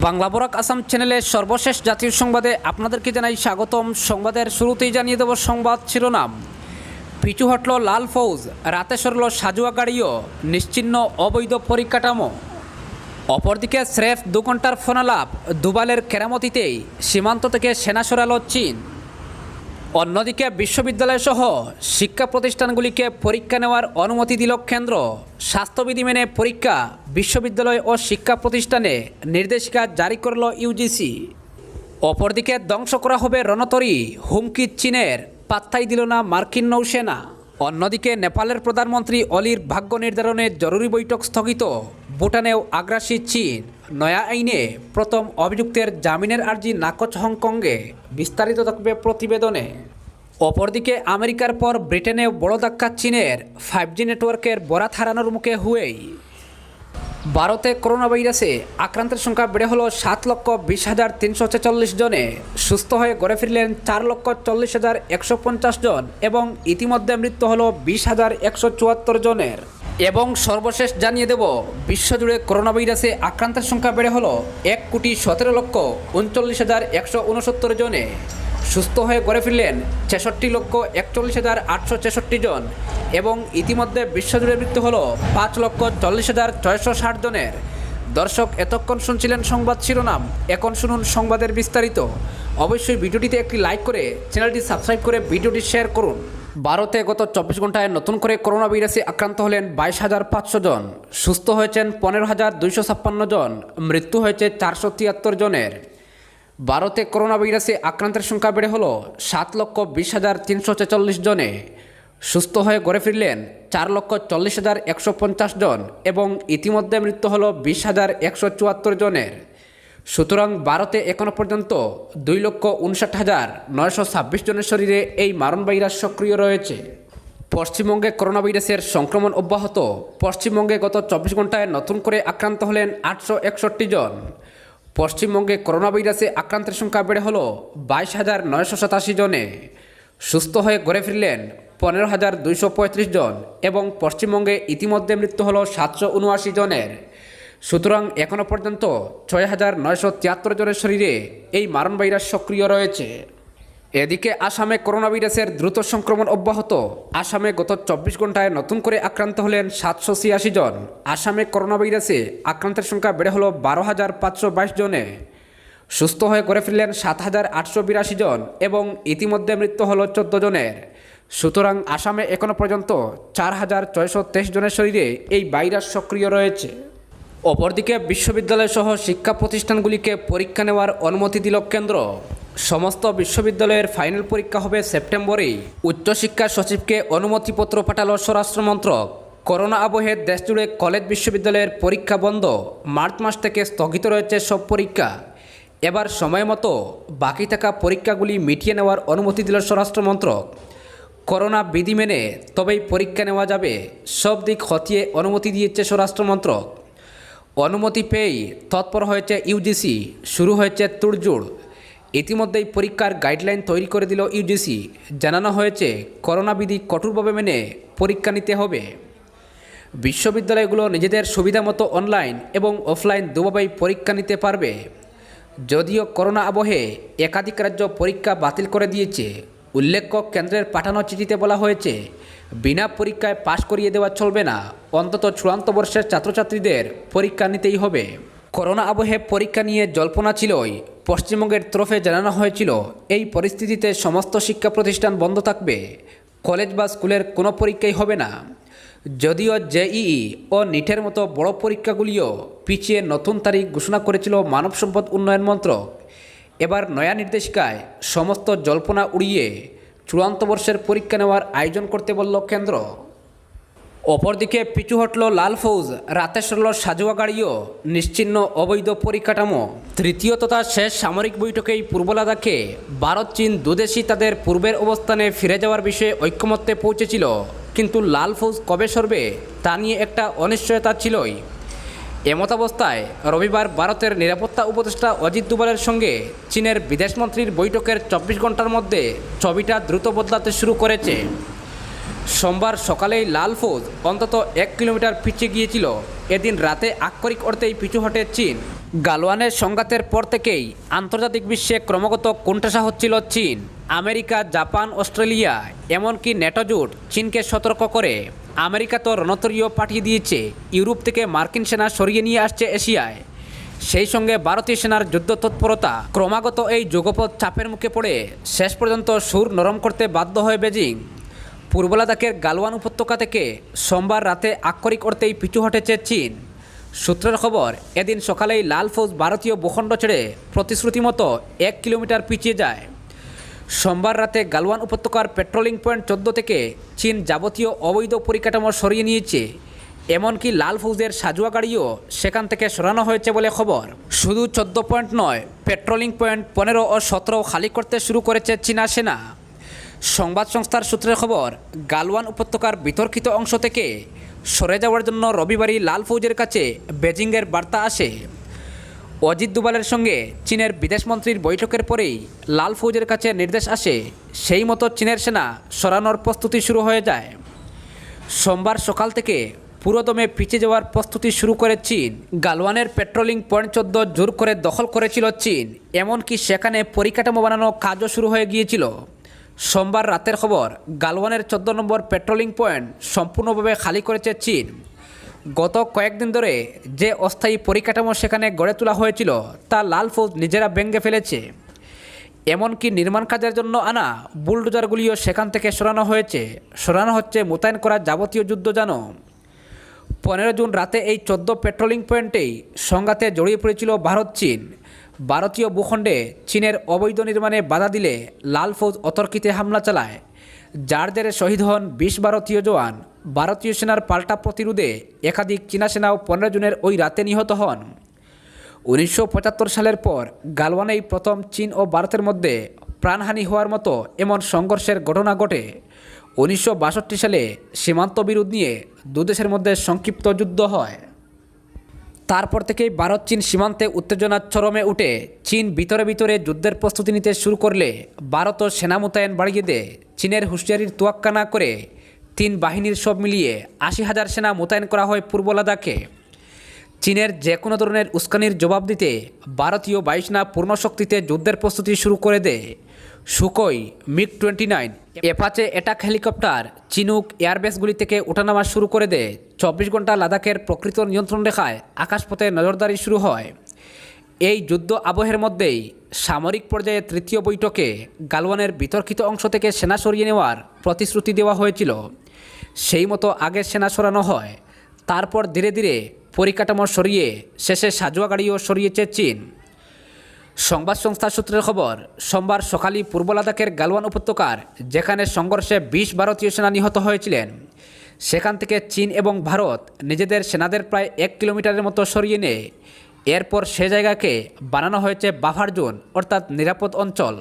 বাংলা বরাক আসাম চ্যানেলের সর্বশেষ জাতীয় সংবাদে আপনাদেরকে জানাই স্বাগতম। সংবাদের শুরুতেই জানিয়ে দেব সংবাদ শিরোনাম। পিছু হটল লাল ফৌজ, রাতে সরল সাজুয়া গাড়িও, নিশ্চিহ্ন অবৈধ পরিকাঠামো। অপরদিকে স্রেফ 2 ঘন্টার ফোনালাপ, দুবালের কেরামতিতেই সীমান্ত থেকে সেনা সরালো চীন। অন্যদিকে বিশ্ববিদ্যালয়সহ শিক্ষা প্রতিষ্ঠানগুলিকে পরীক্ষা নেওয়ার অনুমতি দিল কেন্দ্র। স্বাস্থ্যবিধি মেনে পরীক্ষা বিশ্ববিদ্যালয় ও শিক্ষা প্রতিষ্ঠানে নির্দেশিকা জারি করল ইউজিসি। অপরদিকে ধ্বংস করা হবে রণতরী, হুমকি চীনের, পাত্তাই দিল না মার্কিন নৌসেনা। অন্যদিকে নেপালের প্রধানমন্ত্রী অলির ভাগ্য নির্ধারণে জরুরি বৈঠক স্থগিত। ভুটানেও আগ্রাসী চীন, নয়া আইনে প্রথম অভিযুক্তের জামিনের আর্জি নাকচ হংকংয়ে। বিস্তারিত থাকবে প্রতিবেদনে। অপরদিকে আমেরিকার পর ব্রিটেনেও বড় ধাক্কা চীনের, 5G নেটওয়ার্কের বরাত হারানোর মুখে হুয়েই। ভারতে করোনা ভাইরাসে আক্রান্তের সংখ্যা বেড়ে হলো 7,20,346 জনে। সুস্থ হয়ে ঘরে ফিরলেন 4,40,150 জন এবং ইতিমধ্যে মৃত্যু হলো 20,174 জনের। এবং সর্বশেষ জানিয়ে দেব, বিশ্বজুড়ে করোনা ভাইরাসে আক্রান্তের সংখ্যা বেড়ে হলো 1,17,39,169 জনে। সুস্থ হয়ে ঘরে ফিরলেন 66,41,866 জন এবং ইতিমধ্যে বিশ্বজুড়ে মৃত্যু হলো 5,40,660 জনের। দর্শক, এতক্ষণ শুনছিলেন সংবাদ শিরোনাম, এখন শুনুন সংবাদের বিস্তারিত। অবশ্যই ভিডিওটিতে একটি লাইক করে চ্যানেলটি সাবস্ক্রাইব করে ভিডিওটি শেয়ার করুন। ভারতে গত 24 ঘন্টায় নতুন করে করোনা ভাইরাসে আক্রান্ত হলেন 22,500 জন, সুস্থ হয়েছেন 15,256 জন, মৃত্যু হয়েছে 473 জনের। ভারতে করোনা ভাইরাসে আক্রান্তের সংখ্যা বেড়ে হলো 7,20,346 জনে। সুস্থ হয়ে ঘরে ফিরলেন 4,40,150 জন এবং ইতিমধ্যে মৃত্যু হলো 20,174 জনের। সুতরাং ভারতে এখনও পর্যন্ত 2,59,926 জনের শরীরে এই মারণ ভাইরাস সক্রিয় রয়েছে। পশ্চিমবঙ্গে করোনা ভাইরাসের সংক্রমণ অব্যাহত। পশ্চিমবঙ্গে গত 24 ঘন্টায় নতুন করে আক্রান্ত হলেন 861 জন। পশ্চিমবঙ্গে করোনা ভাইরাসে আক্রান্তের সংখ্যা বেড়ে হলো 22,987 জনে। সুস্থ হয়ে ঘরে ফিরলেন 15,235 জন এবং পশ্চিমবঙ্গে ইতিমধ্যে মৃত্যু হলো 779 জনের। সুতরাং এখনও পর্যন্ত 6,973 জনের শরীরে এই মারণ ভাইরাস সক্রিয় রয়েছে। এদিকে আসামে করোনা ভাইরাসের দ্রুত সংক্রমণ অব্যাহত। আসামে গত 24 ঘন্টায় নতুন করে আক্রান্ত হলেন 786 জন। আসামে করোনা ভাইরাসে আক্রান্তের সংখ্যা বেড়ে হলো 12,522 জনে। সুস্থ হয়ে ঘরে ফিরলেন 7,882 জন এবং ইতিমধ্যে মৃত্যু হলো 14 জনের। সুতরাং আসামে এখনও পর্যন্ত 4,623 জনের শরীরে এই ভাইরাস সক্রিয় রয়েছে। অপরদিকে বিশ্ববিদ্যালয়সহ শিক্ষা প্রতিষ্ঠানগুলিকে পরীক্ষা নেওয়ার অনুমতি দিল কেন্দ্র। সমস্ত বিশ্ববিদ্যালয়ের ফাইনাল পরীক্ষা হবে সেপ্টেম্বরেই। উচ্চশিক্ষা সচিবকে অনুমতিপত্র পাঠালো স্বরাষ্ট্র মন্ত্রক। করোনা আবহে দেশজুড়ে কলেজ বিশ্ববিদ্যালয়ের পরীক্ষা বন্ধ। মার্চ মাস থেকে স্থগিত রয়েছে সব পরীক্ষা। এবার সময় মতো বাকি থাকা পরীক্ষাগুলি মিটিয়ে নেওয়ার অনুমতি দিল স্বরাষ্ট্র মন্ত্রক। করোনা বিধি মেনে তবেই পরীক্ষা নেওয়া যাবে, সব দিক খতিয়ে অনুমতি দিয়েছে স্বরাষ্ট্র মন্ত্রক। অনুমতি পেয়েই তৎপর হয়েছে ইউজিসি, শুরু হয়েছে তোড়জোড়। ইতিমধ্যেই পরীক্ষার গাইডলাইন তৈরি করে দিল ইউজিসি। জানানো হয়েছে করোনা বিধি কঠোরভাবে মেনে পরীক্ষা নিতে হবে। বিশ্ববিদ্যালয়গুলো নিজেদের সুবিধা মতো অনলাইন এবং অফলাইন দুভাবেই পরীক্ষা নিতে পারবে। যদিও করোনা আবহে একাধিক রাজ্য পরীক্ষা বাতিল করে দিয়েছে। উল্লেখ্য, কেন্দ্রের পাঠানো চিঠিতে বলা হয়েছে বিনা পরীক্ষায় পাশ করিয়ে দেওয়া চলবে না, অন্তত চূড়ান্ত বর্ষের ছাত্রছাত্রীদের পরীক্ষা নিতেই হবে। করোনা আবহে পরীক্ষা নিয়ে জল্পনা ছিলই। পশ্চিমবঙ্গের তরফে জানানো হয়েছিল এই পরিস্থিতিতে সমস্ত শিক্ষা প্রতিষ্ঠান বন্ধ থাকবে, কলেজ বা স্কুলের কোনো পরীক্ষাই হবে না। যদিও জেইই ও নিটের মতো বড় পরীক্ষাগুলিও পিছিয়ে নতুন তারিখ ঘোষণা করেছিল মানব সম্পদ উন্নয়ন মন্ত্রক। এবার নয়া নির্দেশিকায় সমস্ত জল্পনা উড়িয়ে চূড়ান্ত বর্ষের পরীক্ষা নেওয়ার আয়োজন করতে বলল কেন্দ্র। অপরদিকে পিছু হটল লাল ফৌজ, রাতে সরল সাজুয়া গাড়িও, নিশ্চিহ্ন অবৈধ পরিকাঠামো। তৃতীয় তথা শেষ সামরিক বৈঠকেই পূর্ব লাদাখে ভারত চীন দুদেশই তাদের পূর্বের অবস্থানে ফিরে যাওয়ার বিষয়ে ঐকমত্যে পৌঁছেছিল, কিন্তু লাল ফৌজ কবে সরবে তা নিয়ে একটা অনিশ্চয়তা ছিলই। এমতাবস্থায় রবিবার ভারতের নিরাপত্তা উপদেষ্টা অজিত দোভালের সঙ্গে চীনের বিদেশমন্ত্রীর বৈঠকের 24 ঘন্টার মধ্যে ছবিটা দ্রুত বদলাতে শুরু করেছে। সোমবার সকালেই লাল ফৌজ অন্তত 1 কিলোমিটার পিছিয়ে গিয়েছিল এদিন রাতে আক্ষরিক অর্থেই পিছু হটে চীন। গালওয়ানের সংঘাতের পর থেকেই আন্তর্জাতিক বিশ্বে ক্রমাগত কোণঠাসা হচ্ছিল চীন। আমেরিকা, জাপান, অস্ট্রেলিয়া এমনকি ন্যাটো জোট চীনকে সতর্ক করে। আমেরিকা তো রণতরীয় পাঠিয়ে দিয়েছে, ইউরোপ থেকে মার্কিন সেনা সরিয়ে নিয়ে আসছে এশিয়ায়। সেই সঙ্গে ভারতীয় সেনার যুদ্ধ তৎপরতা। ক্রমাগত এই যুগপৎ চাপের মুখে পড়ে শেষ পর্যন্ত সুর নরম করতে বাধ্য হয় বেজিং। পূর্ব লাদাখের গালওয়ান উপত্যকা থেকে সোমবার রাতে আক্ষরিক অর্থেই পিছু হটেছে চীন। সূত্রের খবর, এদিন সকালেই লাল ফৌজ ভারতীয় ভূখণ্ড ছেড়ে প্রতিশ্রুতি মতো 1 কিলোমিটার পিছিয়ে যায়। সোমবার রাতে গালওয়ান উপত্যকার পেট্রোলিং পয়েন্ট 14 থেকে চীন যাবতীয় অবৈধ পরিকাঠামো সরিয়ে নিয়েছে। এমনকি লাল ফৌজের সাজুয়া গাড়িও সেখান থেকে সরানো হয়েছে বলে খবর। শুধু 14 পয়েন্ট নয়, পেট্রোলিং পয়েন্ট 15 ও 17 খালি করতে শুরু করেছে চীনা সেনা। সংবাদ সংস্থার সূত্রের খবর, গালওয়ান উপত্যকার বিতর্কিত অংশ থেকে সরে যাওয়ার জন্য রবিবারই লাল ফৌজের কাছে বেজিংয়ের বার্তা আসে। অজিত দোভালের সঙ্গে চীনের বিদেশমন্ত্রীর বৈঠকের পরেই লাল ফৌজের কাছে নির্দেশ আসে। সেই মতো চীনের সেনা সরানোর প্রস্তুতি শুরু হয়ে যায়। সোমবার সকাল থেকে পুরোদমে পিছিয়ে যাওয়ার প্রস্তুতি শুরু করে চীন। গালওয়ানের পেট্রোলিং পয়েন্ট 14 জোর করে দখল করেছিল চীন। এমনকি সেখানে পরিকাঠামো বানানো কাজও শুরু হয়ে গিয়েছিল। সোমবার রাতের খবর, গালওয়ানের 14 নম্বর পেট্রোলিং পয়েন্ট সম্পূর্ণভাবে খালি করেছে চীন। গত কয়েকদিন ধরে যে অস্থায়ী পরিকাঠামো সেখানে গড়ে তোলা হয়েছিল তা লাল ফৌজ নিজেরা ভেঙে ফেলেছে। এমনকি নির্মাণ কাজের জন্য আনা বুলডোজারগুলিও সেখান থেকে সরানো হচ্ছে মোতায়েন করা যাবতীয় যুদ্ধযানও। 15 জুন রাতে এই 14 পেট্রোলিং পয়েন্টেই সংঘাতে জড়িয়ে পড়েছিল ভারত চীন। ভারতীয় ভূখণ্ডে চীনের অবৈধ নির্মাণে বাধা দিলে লাল ফৌজ অতর্কিতে হামলা চালায়, যার জেরে শহীদ হন 20 ভারতীয় জওয়ান। ভারতীয় সেনার পাল্টা প্রতিরোধে একাধিক চীনা সেনাও 15 জুনের ওই রাতে নিহত হন। 1975 সালের পর গালওয়ানেই প্রথম চীন ও ভারতের মধ্যে প্রাণহানি হওয়ার মতো এমন সংঘর্ষের ঘটনা ঘটে। 1962 সালে সীমান্ত বিরোধ নিয়ে দুদেশের মধ্যে সংক্ষিপ্ত যুদ্ধ হয়। তারপর থেকেই ভারত চীন সীমান্তে উত্তেজনার চরমে উঠে চীন ভিতরে ভিতরে যুদ্ধের প্রস্তুতি নিতে শুরু করলে ভারতও সেনা মোতায়েন বাড়িয়ে দেয়। চীনের হুঁশিয়ারির তোয়াক্কা না করে 3 বাহিনীর সব মিলিয়ে 80,000 সেনা মোতায়েন করা হয় পূর্ব লাদাখে। চীনের যে কোনো ধরনের উস্কানির জবাব দিতে ভারতীয় বায়ুসেনা পূর্ণ শক্তিতে যুদ্ধের প্রস্তুতি শুরু করে দেয়। সুখোই, মিগ-29, অ্যাপাচে অ্যাটাক হেলিকপ্টার চিনুক এয়ারবেসগুলি থেকে ওঠানামা শুরু করে দেয়। 24 ঘন্টা লাদাখের প্রকৃত নিয়ন্ত্রণ রেখায় আকাশপথে নজরদারি শুরু হয়। এই যুদ্ধ আবহের মধ্যেই সামরিক পর্যায়ে তৃতীয় বৈঠকে গালওয়ানের বিতর্কিত অংশ থেকে সেনা সরিয়ে নেওয়ার প্রতিশ্রুতি দেওয়া হয়েছিল। সেই মতো আগে সেনা সরানো হয়। তারপর ধীরে ধীরে পরিকাঠামো সরিয়ে শেষে সাজোয়া গাড়িও সরিয়েছে চীন। সংবাদ সংস্থা সূত্রের খবর, সোমবার সকালই পূর্ব লাদাখের গালওয়ান উপত্যকার যেখানে সংঘর্ষে 20 ভারতীয় সেনা নিহত হয়েছিলেন, সেখান থেকে চীন এবং ভারত নিজেদের সেনাদের প্রায় 1 কিলোমিটারের মতো সরিয়ে নেয়। এরপর সে জায়গাকে বানানো হয়েছে বাফার জোন, অর্থাৎ নিরাপদ অঞ্চল।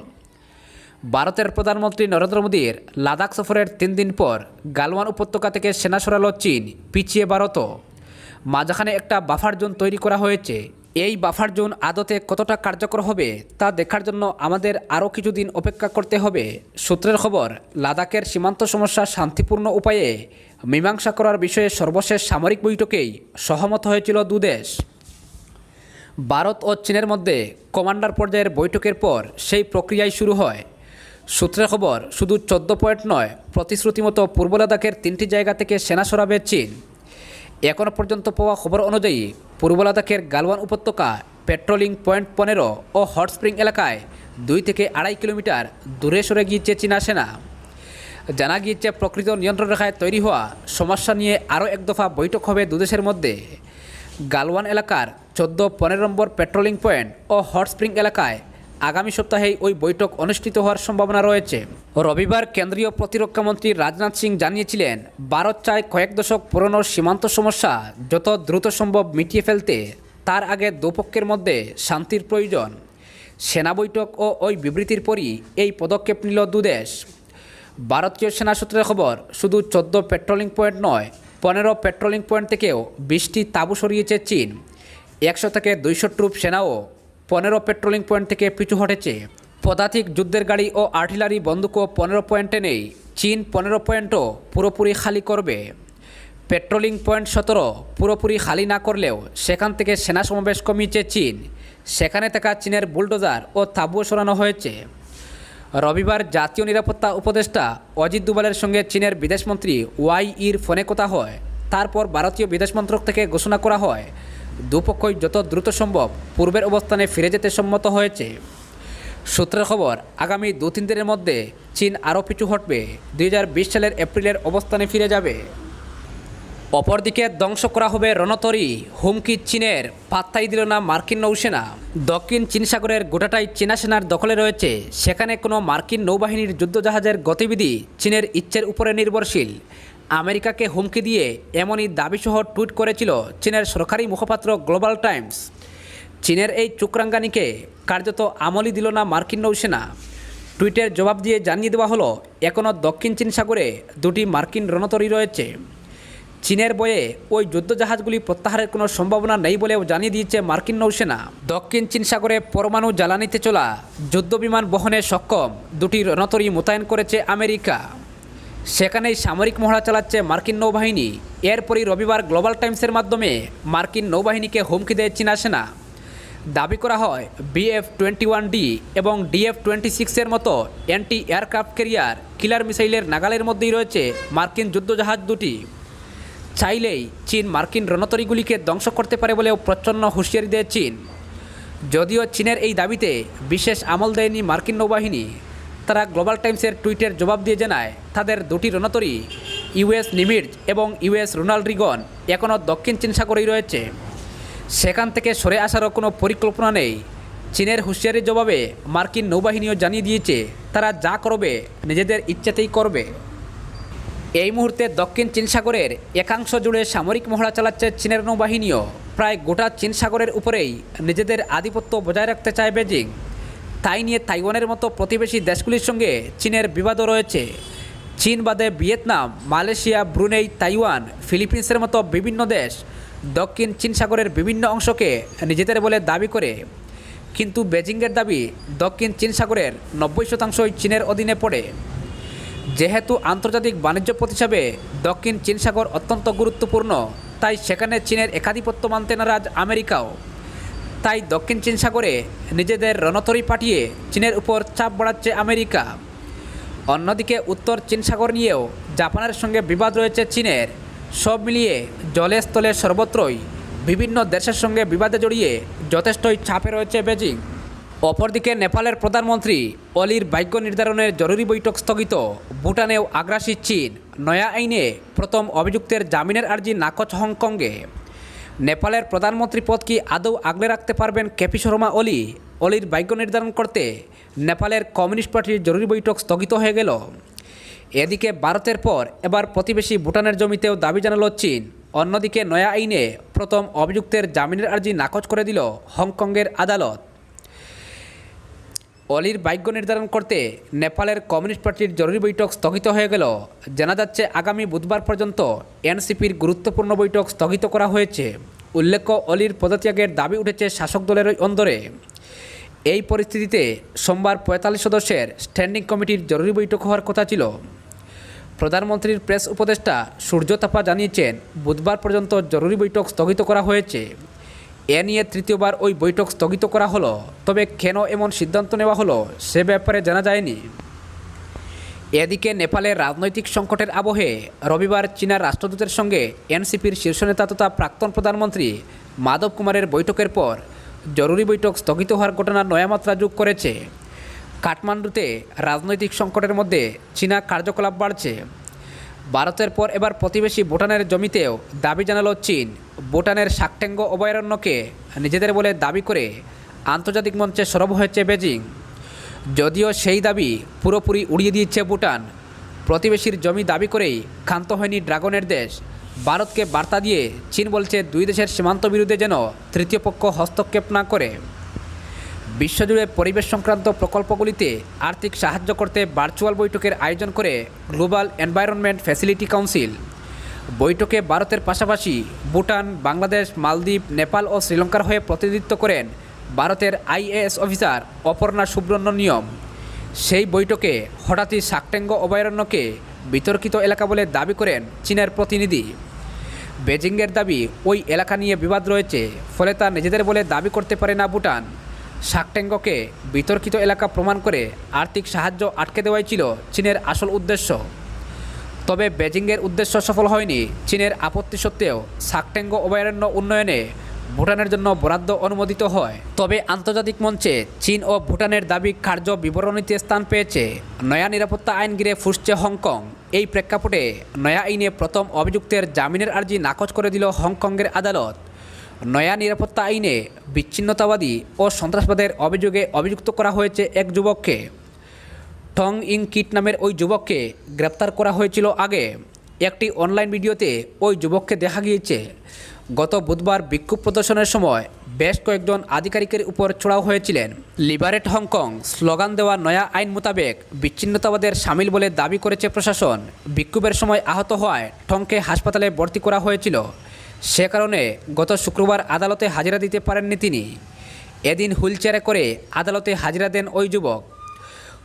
ভারতের প্রধানমন্ত্রী নরেন্দ্র মোদীর লাদাখ সফরের 3 দিন পর গালওয়ান উপত্যকা থেকে সেনা সরালো চীন, পিছিয়ে ভারতও। মাঝখানে একটা বাফার জোন তৈরি করা হয়েছে। এই বাফার জোন আদতে কতটা কার্যকর হবে তা দেখার জন্য আমাদের আরও কিছুদিন অপেক্ষা করতে হবে। সূত্রের খবর, লাদাখের সীমান্ত সমস্যা শান্তিপূর্ণ উপায়ে মীমাংসা করার বিষয়ে সর্বশেষ সামরিক বৈঠকেই সহমত হয়েছিল দুদেশ। ভারত ও চীনের মধ্যে কমান্ডার পর্যায়ের বৈঠকের পর সেই প্রক্রিয়াই শুরু হয়। সূত্রের খবর, শুধু 14 পয়েন্ট নয়, প্রতিশ্রুতি মতো পূর্ব লাদাখের 3টি জায়গা থেকে সেনা সরাবে চীন। এখনও পর্যন্ত পাওয়া খবর অনুযায়ী পূর্ব লাদাখের গালওয়ান উপত্যকা পেট্রোলিং পয়েন্ট 15 ও হট স্প্রিং এলাকায় 2 থেকে 2.5 কিলোমিটার দূরে সরে গিয়েছে চীনা সেনা। জানা গিয়েছে প্রকৃত নিয়ন্ত্রণ রেখায় তৈরি হওয়া সমস্যা নিয়ে আরও এক দফা বৈঠক হবে দুদেশের মধ্যে। গালওয়ান এলাকার 14-15 নম্বর পেট্রোলিং পয়েন্ট ও হট স্প্রিং এলাকায় আগামী সপ্তাহেই ওই বৈঠক অনুষ্ঠিত হওয়ার সম্ভাবনা রয়েছে। রবিবার কেন্দ্রীয় প্রতিরক্ষামন্ত্রী রাজনাথ সিং জানিয়েছিলেন, ভারত চায় কয়েক দশক পুরনো সীমান্ত সমস্যা যত দ্রুত সম্ভব মিটিয়ে ফেলতে। তার আগে দুপক্ষের মধ্যে শান্তির প্রয়োজন। সেনা বৈঠক ও ওই বিবৃতির পরই এই পদক্ষেপ নিল দুদেশ। ভারতীয় সেনা সূত্রের খবর, শুধু 14 পেট্রোলিং পয়েন্ট নয়, 15 পেট্রোলিং পয়েন্ট থেকেও 20টি তাঁবু সরিয়েছে চীন। 100 থেকে 200 ট্রুপ সেনাও 15 পেট্রোলিং পয়েন্ট থেকে পিছু হটেছে। পদাতিক যুদ্ধের গাড়ি ও আর্টিলারি বন্দুকও 15 পয়েন্টে নেই। চীন 15 পয়েন্টও পুরোপুরি খালি করবে। পেট্রোলিং পয়েন্ট 17 পুরোপুরি খালি না করলেও সেখান থেকে সেনা সমাবেশ কমিয়েছে চীন। সেখানে থাকা চীনের বুলডোজার ও তাঁবুও সরানো হয়েছে। রবিবার জাতীয় নিরাপত্তা উপদেষ্টা অজিত দোভালের সঙ্গে চীনের বিদেশমন্ত্রী ওয়াই-ইর ফোনে কথা হয়। তারপর ভারতীয় বিদেশ মন্ত্রক থেকে ঘোষণা করা হয় দুপক্ষই যত দ্রুত সম্ভব পূর্বের অবস্থানে ফিরে যেতে সম্মত হয়েছে। সূত্রের খবর, আগামী 2-3 দিনের মধ্যে চীন আরও পিছু হটবে, 2020 সালের এপ্রিলের অবস্থানে ফিরে যাবে। অপরদিকে ধ্বংস করা হবে রণতরী, হুমকি চীনের, পাত্তাই দিল না মার্কিন নৌসেনা। দক্ষিণ চীন সাগরের গোটাটাই চীনা সেনার দখলে রয়েছে। সেখানে কোনো মার্কিন নৌবাহিনীর যুদ্ধজাহাজের গতিবিধি চীনের ইচ্ছের উপরে নির্ভরশীল। আমেরিকাকে হুমকি দিয়ে এমনই দাবিসহ টুইট করেছিল চীনের সরকারি মুখপাত্র গ্লোবাল টাইমস। চীনের এই চুকরাঙ্গানিকে কার্যত আমলই দিল না মার্কিন নৌসেনা। টুইটের জবাব দিয়ে জানিয়ে দেওয়া হলো, এখনও দক্ষিণ চীন সাগরে 2টি মার্কিন রণতরী রয়েছে। চীনের বয়ে ওই যুদ্ধজাহাজগুলি প্রত্যাহারের কোনো সম্ভাবনা নেই বলেও জানিয়ে দিয়েছে মার্কিন নৌসেনা। দক্ষিণ চীন সাগরে পরমাণু জ্বালানিতে চলা যুদ্ধবিমান বহনে সক্ষম 2টি রণতরী মোতায়েন করেছে আমেরিকা। সেখানেই সামরিক মহড়া চালাচ্ছে মার্কিন নৌবাহিনী। এরপরই রবিবার গ্লোবাল টাইমসের মাধ্যমে মার্কিন নৌবাহিনীকে হুমকি দেয় চীনা সেনা। দাবি করা হয় BF-21D এবং DF-26 মতো অ্যান্টি এয়ারক্রাফট ক্যারিয়ার কিলার মিসাইলের নাগালের মধ্যেই রয়েছে মার্কিন যুদ্ধজাহাজ 2টি। চাইলেই চীন মার্কিন রণতরীগুলিকে ধ্বংস করতে পারে বলেও প্রচ্ছন্ন হুঁশিয়ারি দেয় চীন। যদিও চীনের এই দাবিতে বিশেষ আমল দেয়নি মার্কিন নৌবাহিনী। তারা গ্লোবাল টাইমসের টুইটের জবাব দিয়ে জানায়, তাদের 2টি রণতরী US নিমিটজ এবং US রোনাল্ড রিগন এখনও দক্ষিণ চীন সাগরেই রয়েছে। সেখান থেকে সরে আসারও কোনো পরিকল্পনা নেই। চীনের হুঁশিয়ারির জবাবে মার্কিন নৌবাহিনীও জানিয়ে দিয়েছে, তারা যা করবে নিজেদের ইচ্ছেতেই করবে। এই মুহূর্তে দক্ষিণ চীন সাগরের একাংশ জুড়ে সামরিক মহড়া চালাচ্ছে চীনের নৌবাহিনীও। প্রায় গোটা চীন সাগরের উপরেই নিজেদের আধিপত্য বজায় রাখতে চায় বেজিং। তাই নিয়ে তাইওয়ানের মতো প্রতিবেশী দেশগুলির সঙ্গে চীনের বিবাদও রয়েছে। চীন বাদে ভিয়েতনাম, মালয়েশিয়া, ব্রুনেই, তাইওয়ান, ফিলিপিন্সের মতো বিভিন্ন দেশ দক্ষিণ চীন সাগরের বিভিন্ন অংশকে নিজেদের বলে দাবি করে। কিন্তু বেজিংয়ের দাবি, দক্ষিণ চীন সাগরের 90% চীনের অধীনে পড়ে। যেহেতু আন্তর্জাতিক বাণিজ্য পথ হিসাবে দক্ষিণ চীন সাগর অত্যন্ত গুরুত্বপূর্ণ, তাই সেখানে চীনের একাধিপত্য মানতে নারাজ আমেরিকাও। তাই দক্ষিণ চীন সাগরে নিজেদের রণতরী পাঠিয়ে চীনের উপর চাপ বাড়াচ্ছে আমেরিকা। অন্যদিকে উত্তর চীন সাগর নিয়েও জাপানের সঙ্গে বিবাদ রয়েছে চীনের। সব মিলিয়ে জলে স্থলে সর্বত্রই বিভিন্ন দেশের সঙ্গে বিবাদে জড়িয়ে যথেষ্টই চাপে রয়েছে বেজিং। অপরদিকে নেপালের প্রধানমন্ত্রী অলির ভাগ্য নির্ধারণের জরুরি বৈঠক স্থগিত। ভুটানেও আগ্রাসী চীন, নয়া আইনে প্রথম অভিযুক্তের জামিনের আর্জি নাকচ হংকংয়ে। নেপালের প্রধানমন্ত্রী পদ কি আদৌ আগলে রাখতে পারবেন কেপি শর্মা ওলি? অলির ভাগ্য নির্ধারণ করতে নেপালের কমিউনিস্ট পার্টির জরুরি বৈঠক স্থগিত হয়ে গেল। এদিকে ভারতের পর এবার প্রতিবেশী ভুটানের জমিতেও দাবি জানালো চীন। অন্যদিকে নয়া আইনে প্রথম অভিযুক্তের জামিনের আর্জি নাকচ করে দিল হংকংয়ের আদালত। অলির ভাগ্য নির্ধারণ করতে নেপালের কমিউনিস্ট পার্টির জরুরি বৈঠক স্থগিত হয়ে গেল। জানা যাচ্ছে আগামী বুধবার পর্যন্ত এনসিপির গুরুত্বপূর্ণ বৈঠক স্থগিত করা হয়েছে। উল্লেখ্য, অলির পদত্যাগের দাবি উঠেছে শাসক দলের অন্দরে। এই পরিস্থিতিতে সোমবার 45 সদস্যের স্ট্যান্ডিং কমিটির জরুরি বৈঠক হওয়ার কথা ছিল। প্রধানমন্ত্রীর প্রেস উপদেষ্টা সূর্য থাপা জানিয়েছেন, বুধবার পর্যন্ত জরুরি বৈঠক স্থগিত করা হয়েছে। এ নিয়ে তৃতীয়বার ওই বৈঠক স্থগিত করা হলো। তবে কেন এমন সিদ্ধান্ত নেওয়া হলো সে ব্যাপারে জানা যায়নি। এদিকে নেপালের রাজনৈতিক সংকটের আবহে রবিবার চীনা রাষ্ট্রদূতের সঙ্গে এনসিপির শীর্ষ নেতা তথা প্রাক্তন প্রধানমন্ত্রী মাধব কুমারের বৈঠকের পর জরুরি বৈঠক স্থগিত হওয়ার ঘটনা নয়া মাত্রা যোগ করেছে। কাঠমান্ডুতে রাজনৈতিক সংকটের মধ্যে চীনা কার্যকলাপ বাড়ছে। ভারতের পর এবার প্রতিবেশী ভুটানের জমিতেও দাবি জানালো চীন। ভুটানের শাকটেঙ্গ অভয়ারণ্যকে নিজেদের বলে দাবি করে আন্তর্জাতিক মঞ্চে সরব হয়েছে বেজিং। যদিও সেই দাবি পুরোপুরি উড়িয়ে দিয়েছে ভুটান। প্রতিবেশীর জমি দাবি করেই ক্ষান্ত হয়নি ড্রাগনের দেশ। ভারতকে বার্তা দিয়ে চীন বলছে, দুই দেশের সীমান্ত বিরুদ্ধে যেন তৃতীয় পক্ষ হস্তক্ষেপ না করে। বিশ্বজুড়ে পরিবেশ সংক্রান্ত প্রকল্পগুলিতে আর্থিক সাহায্য করতে ভার্চুয়াল বৈঠকের আয়োজন করে গ্লোবাল এনভায়রনমেন্ট ফ্যাসিলিটি কাউন্সিল। বৈঠকে ভারতের পাশাপাশি ভুটান, বাংলাদেশ, মালদ্বীপ, নেপাল ও শ্রীলঙ্কার হয়ে প্রতিনিধিত্ব করেন ভারতের IAS অফিসার অপর্ণা সুব্রহ্মণ্যম। সেই বৈঠকে হঠাৎই শাকটেঙ্গ অভয়ারণ্যকে বিতর্কিত এলাকা বলে দাবি করেন চীনের প্রতিনিধি। বেজিংয়ের দাবি ওই এলাকা নিয়ে বিবাদ রয়েছে, ফলে তা নিজেদের বলে দাবি করতে পারে না ভুটান। শাকটেঙ্গকে বিতর্কিত এলাকা প্রমাণ করে আর্থিক সাহায্য আটকে দেওয়াই ছিল চীনের আসল উদ্দেশ্য। তবে বেজিংয়ের উদ্দেশ্য সফল হয়নি। চীনের আপত্তি সত্ত্বেও শাকটেঙ্গ অভয়ারণ্য উন্নয়নে ভুটানের জন্য বরাদ্দ অনুমোদিত হয়। তবে আন্তর্জাতিক মঞ্চে চীন ও ভুটানের দাবি কার্য বিবরণীতে স্থান পেয়েছে। নয়া নিরাপত্তা আইন ঘিরে ফুঁসছে হংকং। এই প্রেক্ষাপটে নয়া আইনে প্রথম অভিযুক্তের জামিনের আর্জি নাকচ করে দিল হংকংয়ের আদালত। নয়া নিরাপত্তা আইনে বিচ্ছিন্নতাবাদী ও সন্ত্রাসবাদের অভিযোগে অভিযুক্ত করা হয়েছে এক যুবককে। টং ইং কিট নামের ওই যুবককে গ্রেপ্তার করা হয়েছিল আগে। একটি অনলাইন ভিডিওতে ওই যুবককে দেখা গিয়েছে। গত বুধবার বিক্ষোভ প্রদর্শনের সময় বেশ কয়েকজন আধিকারিকের উপর চড়াও হয়েছিলেন। লিবারেট হংকং স্লোগান দেওয়া নয়া আইন মোতাবেক বিচ্ছিন্নতাবাদের সামিল বলে দাবি করেছে প্রশাসন। বিক্ষোভের সময় আহত হওয়ায় টংকে হাসপাতালে ভর্তি করা হয়েছিল। সে কারণে গত শুক্রবার আদালতে হাজিরা দিতে পারেননি তিনি। এদিন হুইলচেয়ারে করে আদালতে হাজিরা দেন ওই যুবক।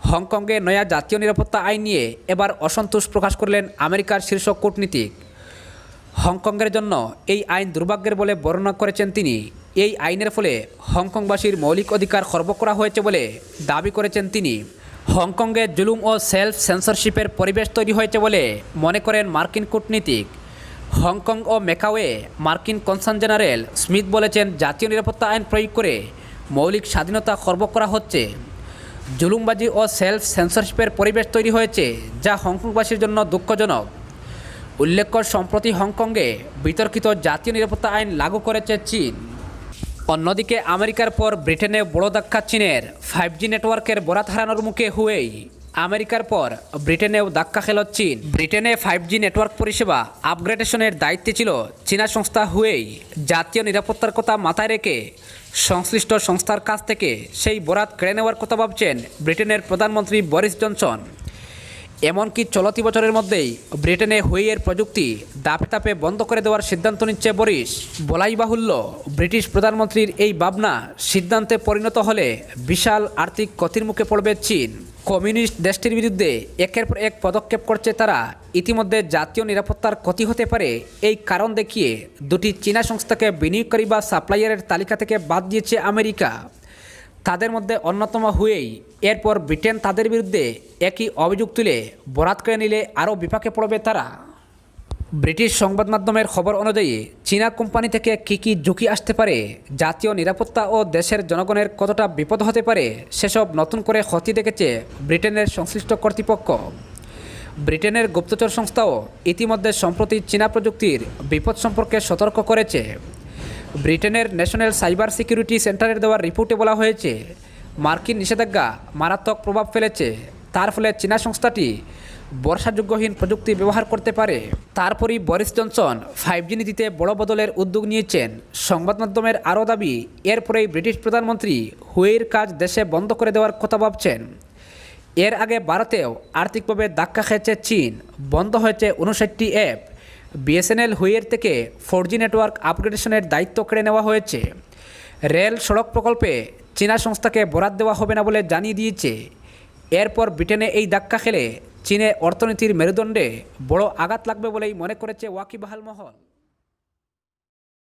হংকংয়ে নয়া জাতীয় নিরাপত্তা আইন নিয়ে এবার অসন্তোষ প্রকাশ করলেন আমেরিকার শীর্ষ কূটনীতিক। হংকংয়ের জন্য এই আইন দুর্ভাগ্যের বলে বর্ণনা করেছেন তিনি। এই আইনের ফলে হংকংবাসীর মৌলিক অধিকার খর্ব করা হয়েছে বলে দাবি করেছেন তিনি। হংকংয়ে জুলুম ও সেলফ সেন্সরশিপের পরিবেশ তৈরি হয়েছে বলে মনে করেন মার্কিন কূটনীতিক। হংকং ও ম্যাকাওয়ে মার্কিন কনসাল জেনারেল স্মিথ বলেছেন, জাতীয় নিরাপত্তা আইন প্রয়োগ করে মৌলিক স্বাধীনতা খর্ব করা হচ্ছে। জুলুমবাজি ও সেলফ সেন্সরশিপের পরিবেশ তৈরি হয়েছে, যা হংকংবাসীর জন্য দুঃখজনক। উল্লেখ্য, সম্প্রতি হংকংয়ে বিতর্কিত জাতীয় নিরাপত্তা আইন লাগু করেছে চীন। অন্যদিকে আমেরিকার পর ব্রিটেনে বড় ধাক্কা চীনের। 5G নেটওয়ার্কের বরাত হারানোর মুখে হুয়েই। আমেরিকার পর ব্রিটেনেও ধাক্কা খেল চীন। ব্রিটেনে 5G নেটওয়ার্ক পরিষেবা আপগ্রেডেশনের দায়িত্বে ছিল চীনা সংস্থা হুয়েই। জাতীয় নিরাপত্তার কথা মাথায় রেখে সংশ্লিষ্ট সংস্থার কাছ থেকে সেই বরাত কেড়ে নেওয়ার কথা ভাবছেন ব্রিটেনের প্রধানমন্ত্রী বরিস জনসন। এমনকি চলতি বছরের মধ্যেই ব্রিটেনে হুইয়ের প্রযুক্তি ধাপে ধাপে বন্ধ করে দেওয়ার সিদ্ধান্ত নিচ্ছে বরিস। বলাই বাহুল্য, ব্রিটিশ প্রধানমন্ত্রীর এই ভাবনা সিদ্ধান্তে পরিণত হলে বিশাল আর্থিক ক্ষতির মুখে পড়বে চীন। কমিউনিস্ট দেশটির বিরুদ্ধে একের পর এক পদক্ষেপ করছে তারা। ইতিমধ্যে জাতীয় নিরাপত্তার ক্ষতি হতে পারে এই কারণ দেখিয়ে দুটি চীনা সংস্থাকে বিনিয়োগকারী বা সাপ্লায়ারের তালিকা থেকে বাদ দিয়েছে আমেরিকা। তাদের মধ্যে অন্যতম হুয়েই। এরপর ব্রিটেন তাদের বিরুদ্ধে একই অভিযোগ তুলে বরাত কেড়ে নিলে আরও বিপাকে পড়বে তারা। ব্রিটিশ সংবাদ মাধ্যমের খবর অনুযায়ী চীনা কোম্পানি থেকে কী ঝুঁকি আসতে পারে, জাতীয় নিরাপত্তা ও দেশের জনগণের কতটা বিপদ হতে পারে, সেসব নতুন করে ক্ষতি দেখেছে ব্রিটেনের সংশ্লিষ্ট কর্তৃপক্ষ। ব্রিটেনের গুপ্তচর সংস্থাও ইতিমধ্যে সম্প্রতি চীনা প্রযুক্তির বিপদ সম্পর্কে সতর্ক করেছে। ব্রিটেনের ন্যাশনাল সাইবার সিকিউরিটি সেন্টারের দেওয়া রিপোর্টে বলা হয়েছে, মার্কিন নিষেধাজ্ঞা মারাত্মক প্রভাব ফেলেছে। তার ফলে চীনা সংস্থাটি বর্ষাযোগ্যহীন প্রযুক্তি ব্যবহার করতে পারে। তারপরই বরিস জনসন 5G নীতিতে বড় বদলের উদ্যোগ নিয়েছেন। সংবাদ মাধ্যমের আরও দাবি, এরপরেই ব্রিটিশ প্রধানমন্ত্রী হুয়েইয়ের কাজ দেশে বন্ধ করে দেওয়ার কথা ভাবছেন। এর আগে ভারতেও আর্থিকভাবে ধাক্কা খেয়েছে চীন। বন্ধ হয়েছে 59টি অ্যাপ। বিএসএনএল হুইয়ের থেকে 4G নেটওয়ার্ক আপগ্রেডেশনের দায়িত্ব কেড়ে নেওয়া হয়েছে। রেল সড়ক প্রকল্পে চীনা সংস্থাকে বরাদ দেওয়া হবে না বলে জানিয়ে দিয়েছে। এরপর ব্রিটেনে এই ধাক্কা খেলে চীনের অর্থনীতির মেরুদণ্ডে বড় আঘাত লাগবে বলেই মনে করেছে ওয়াকিবহাল মহল।